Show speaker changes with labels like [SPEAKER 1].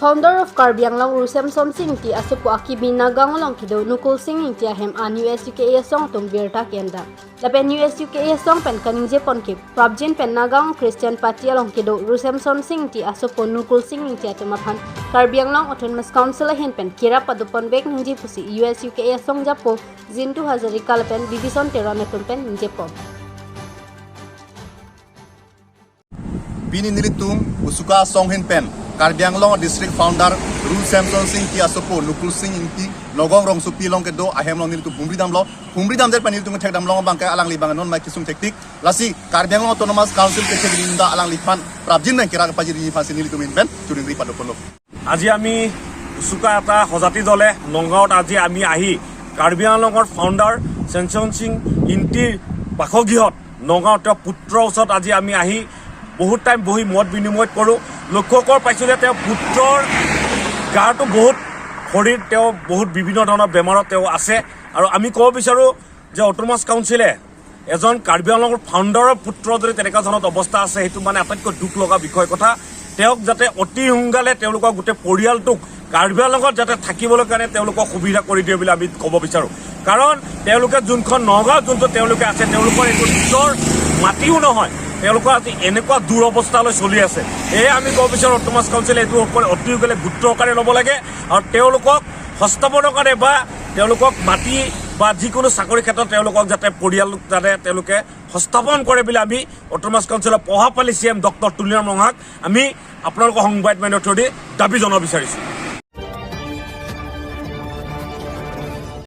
[SPEAKER 1] founder of Karbi Anglong Rusem Som Singh ti asupu akibina ganglong kido nukul singing ti ahem an USUKA song tum birta kenda. Lapen USUKA song pen kaning Jepon ki Prabjin pen nagang Christian Party along kido Rusem Som Singh ti asupu nukul singing ti atumapan Karbi Anglong Autonomous Council hen pen kira padupon bek ningji pusi USUKA song japo Zintu Hazarika lapen Bibison Teronetum pen Jepon.
[SPEAKER 2] Bini nilitum usuka song hin pen Karbi Anglong district founder Rusem Som Singh ti asopo nukul sing inti nogong rong supi long kedo ahem long nilitum humri dam der panil tung tek dam long bangka alang libang non mai kisum teknik lasi Karbi Anglong Autonomous Council ke dinda alang lipan prabjin nang kira paji di fasi nilitum in pen churing ri padopono
[SPEAKER 3] আজি আমি উসুকা এটা হজাতি দলে নগাঁৱত আজি আমি আহি কাৰ্বি আংলঙৰ founder tension Singh ইন্টিৰ বাসগৃহত নগাঁৱত পুত্ৰৰ ওচৰত আজি আমি আহি বহুত টাইম বহি মত বিনিময় কৰোঁ লক্ষ্যকৰ পাইছোঁ যে তেওঁ পুত্ৰৰ গাটো বহুত শৰীৰ তেওঁ বহুত বিভিন্ন ধৰণৰ বেমাৰত তেওঁ আছে আৰু আমি ক'ব বিচাৰোঁ যে অটোনমাছ কাউন্সিলে এজন কাৰ্বি আংলঙৰ ফাউণ্ডাৰৰ পুত্ৰ যদি তেনেকুৱা ধৰণৰ অৱস্থা আছে সেইটো মানে আটাইতকৈ দুখ লগা বিষয় কথা তেওঁক যাতে অতি সোনকালে তেওঁলোকৰ গোটেই পৰিয়ালটোক কাৰ্বি আংলঙত যাতে থাকিবলৈ কাৰণে তেওঁলোকক সুবিধা কৰি দিয়ে বুলি আমি ক'ব বিচাৰোঁ কাৰণ তেওঁলোকে যোনখন নগাঁও যোনটো তেওঁলোকে আছে তেওঁলোকৰ এইটো নিজৰ মাটিও নহয় তেওঁলোকৰ আজি এনেকুৱা দূৰ অৱস্থালৈ চলি আছে এয়ে আমি ক'ব বিচাৰোঁ অটোনমাছ কাউন্সিলে এইটো অতি সোনকালে গুৰুত্বকাৰে ল'ব লাগে আৰু তেওঁলোকক হস্তাপনৰ কাৰণে বা তেওঁলোকক মাটি বা যিকোনো চাকৰি ক্ষেত্ৰত তেওঁলোকক যাতে পৰিয়াল যাতে তেওঁলোকে হস্তাপন কৰে বুলি আমি অটোনমাছ কাউন্সিলৰ পঢ়াপালি CM ডক্টৰ তুলিৰাম ৰঙাক আমি আপোনালোকৰ সংবাদ মাধ্যমৰ থ্ৰুদি দাবী জনাব বিচাৰিছোঁ